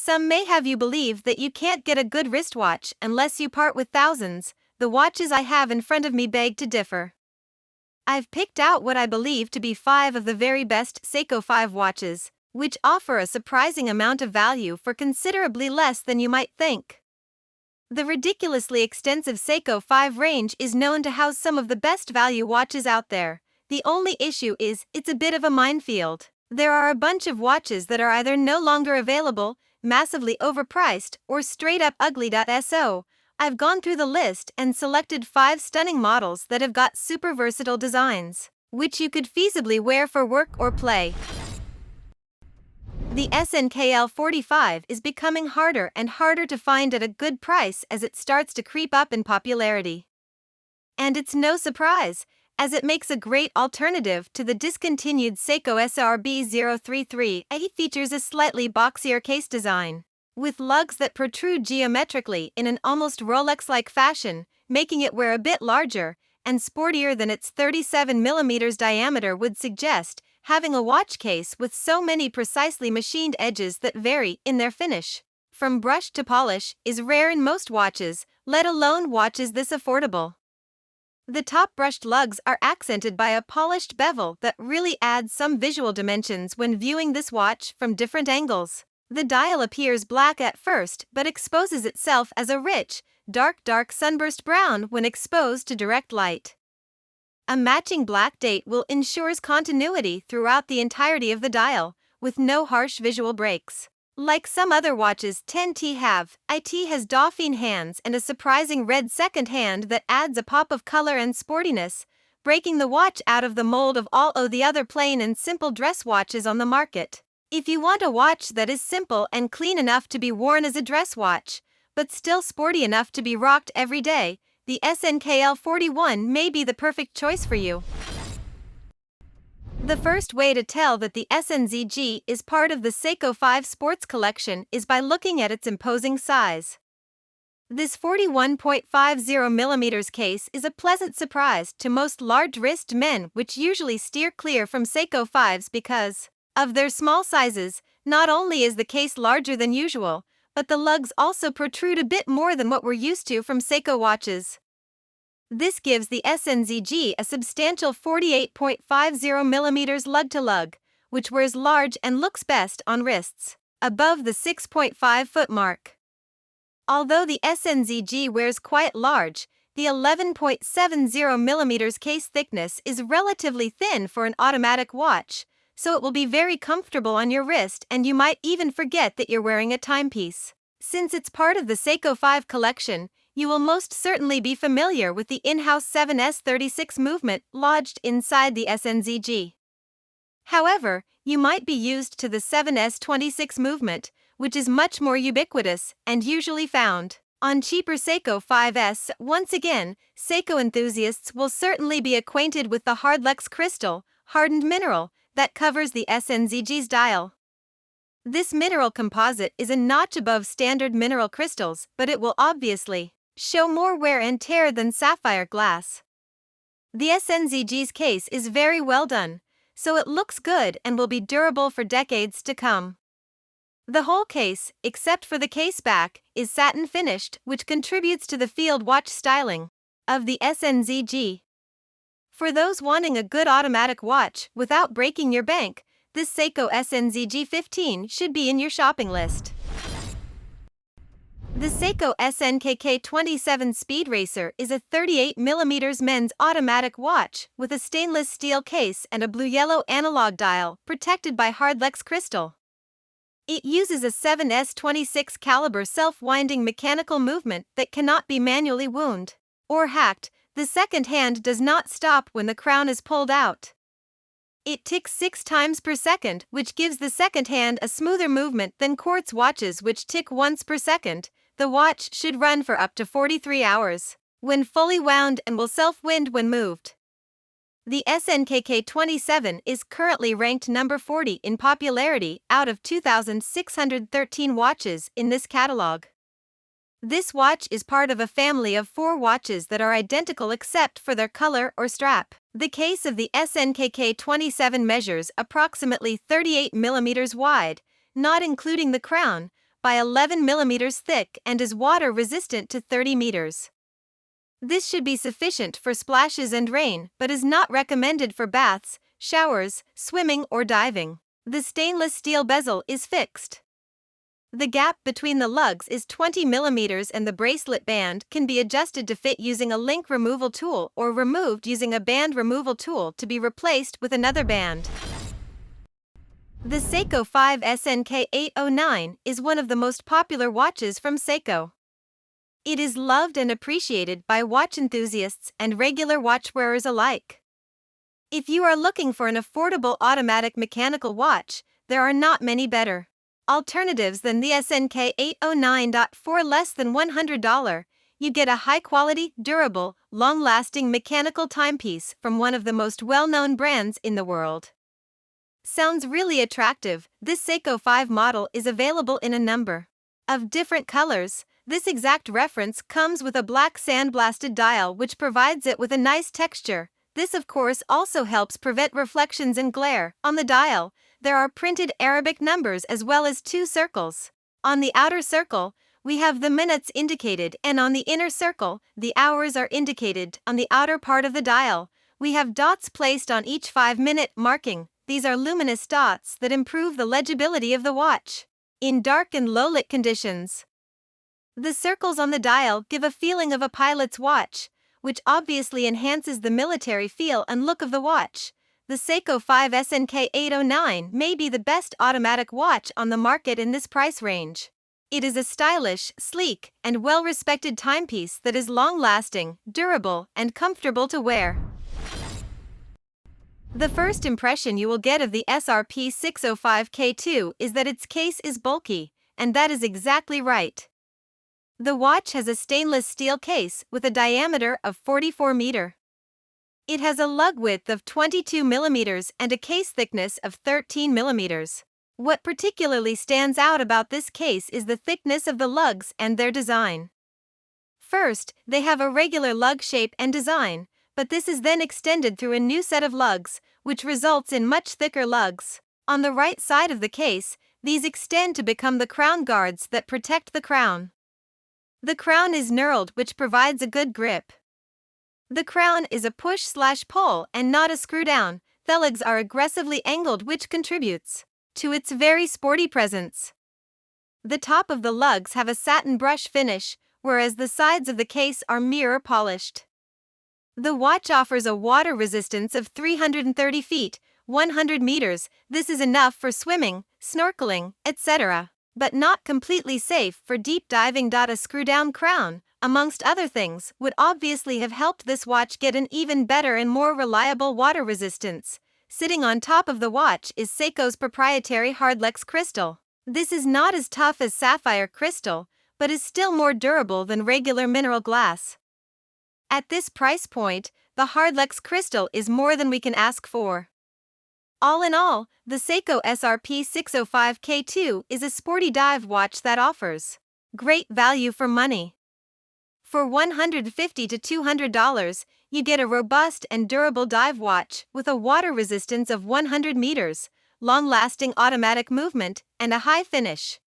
Some may have you believe that you can't get a good wristwatch unless you part with thousands. The watches I have in front of me beg to differ. I've picked out what I believe to be 5 of the very best Seiko 5 watches, which offer a surprising amount of value for considerably less than you might think. The ridiculously extensive Seiko 5 range is known to house some of the best value watches out there. The only issue is, it's a bit of a minefield. There are a bunch of watches that are either no longer available, massively overpriced, or straight up ugly. So, I've gone through the list and selected 5 stunning models that have got super versatile designs, which you could feasibly wear for work or play. The SNKL 45 is becoming harder and harder to find at a good price as it starts to creep up in popularity. And it's no surprise, as it makes a great alternative to the discontinued Seiko SRB 033. It features a slightly boxier case design, with lugs that protrude geometrically in an almost Rolex-like fashion, making it wear a bit larger and sportier than its 37mm diameter would suggest. Having a watch case with so many precisely machined edges that vary in their finish, from brush to polish, is rare in most watches, let alone watches this affordable. The top brushed lugs are accented by a polished bevel that really adds some visual dimensions when viewing this watch from different angles. The dial appears black at first but exposes itself as a rich, dark sunburst brown when exposed to direct light. A matching black date will ensures continuity throughout the entirety of the dial, with no harsh visual breaks. Like some other watches 10T have, IT has Dauphine hands and a surprising red second hand that adds a pop of color and sportiness, breaking the watch out of the mold of all the other plain and simple dress watches on the market. If you want a watch that is simple and clean enough to be worn as a dress watch, but still sporty enough to be rocked every day, the SNKL 41 may be the perfect choice for you. The first way to tell that the SNZG is part of the Seiko 5 sports collection is by looking at its imposing size. This 41.50mm case is a pleasant surprise to most large-wrist men, which usually steer clear from Seiko 5s because of their small sizes. Not only is the case larger than usual, but the lugs also protrude a bit more than what we're used to from Seiko watches. This gives the SNZG a substantial 48.50mm lug-to-lug, which wears large and looks best on wrists above the 6.5-foot mark. Although the SNZG wears quite large, the 11.70mm case thickness is relatively thin for an automatic watch, so it will be very comfortable on your wrist and you might even forget that you're wearing a timepiece. Since it's part of the Seiko 5 collection, you will most certainly be familiar with the in-house 7S36 movement lodged inside the SNZG. However, you might be used to the 7S26 movement, which is much more ubiquitous and usually found on cheaper Seiko 5S. Once again, Seiko enthusiasts will certainly be acquainted with the Hardlex crystal, hardened mineral, that covers the SNZG's dial. This mineral composite is a notch above standard mineral crystals, but it will obviously show more wear and tear than sapphire glass. The SNZG's case is very well done, so it looks good and will be durable for decades to come. The whole case, except for the case back, is satin finished, which contributes to the field watch styling of the SNZG. For those wanting a good automatic watch without breaking your bank, this Seiko SNZG 15 should be in your shopping list. The Seiko SNKK 27 Speed Racer is a 38mm men's automatic watch with a stainless steel case and a blue-yellow analog dial protected by Hardlex crystal. It uses a 7S26 caliber self-winding mechanical movement that cannot be manually wound or hacked. The second hand does not stop when the crown is pulled out. It ticks 6 times per second, which gives the second hand a smoother movement than quartz watches which tick once per second. The watch should run for up to 43 hours when fully wound and will self-wind when moved. The SNKK 27 is currently ranked number 40 in popularity out of 2,613 watches in this catalog. This watch is part of a family of 4 watches that are identical except for their color or strap. The case of the SNKK 27 measures approximately 38mm wide, not including the crown, by 11 millimeters thick and is water resistant to 30 meters. This should be sufficient for splashes and rain, but is not recommended for baths, showers, swimming, or diving. The stainless steel bezel is fixed. The gap between the lugs is 20 millimeters and the bracelet band can be adjusted to fit using a link removal tool or removed using a band removal tool to be replaced with another band. The Seiko 5 SNK 809 is one of the most popular watches from Seiko. It is loved and appreciated by watch enthusiasts and regular watch wearers alike. If you are looking for an affordable automatic mechanical watch, there are not many better alternatives than the SNK 809. For less than $100, you get a high-quality, durable, long-lasting mechanical timepiece from one of the most well-known brands in the world. Sounds really attractive. This Seiko 5 model is available in a number of different colors. This exact reference comes with a black sandblasted dial which provides it with a nice texture. This of course also helps prevent reflections and glare. On the dial, there are printed Arabic numbers as well as 2 circles. On the outer circle, we have the minutes indicated, and on the inner circle, the hours are indicated. On the outer part of the dial, we have dots placed on each 5-minute marking. These are luminous dots that improve the legibility of the watch in dark and low-lit conditions. The circles on the dial give a feeling of a pilot's watch, which obviously enhances the military feel and look of the watch. The Seiko 5 SNK 809 may be the best automatic watch on the market in this price range. It is a stylish, sleek, and well-respected timepiece that is long-lasting, durable, and comfortable to wear. The first impression you will get of the SRP 605K2 is that its case is bulky, and that is exactly right. The watch has a stainless steel case with a diameter of 44 meters. It has a lug width of 22 millimeters and a case thickness of 13 millimeters. What particularly stands out about this case is the thickness of the lugs and their design. First, they have a regular lug shape and design, but this is then extended through a new set of lugs, which results in much thicker lugs. On the right side of the case, these extend to become the crown guards that protect the crown. The crown is knurled, which provides a good grip. The crown is a push/pull and not a screw down. The lugs are aggressively angled, which contributes to its very sporty presence. The top of the lugs have a satin brush finish, whereas the sides of the case are mirror polished. The watch offers a water resistance of 330 feet, 100 meters. This is enough for swimming, snorkeling, etc., but not completely safe for deep diving. A screw-down crown, amongst other things, would obviously have helped this watch get an even better and more reliable water resistance. Sitting on top of the watch is Seiko's proprietary Hardlex crystal. This is not as tough as sapphire crystal, but is still more durable than regular mineral glass. At this price point, the Hardlex crystal is more than we can ask for. All in all, the Seiko SRP 605K2 is a sporty dive watch that offers great value for money. For $150 to $200, you get a robust and durable dive watch with a water resistance of 100 meters, long-lasting automatic movement, and a high finish.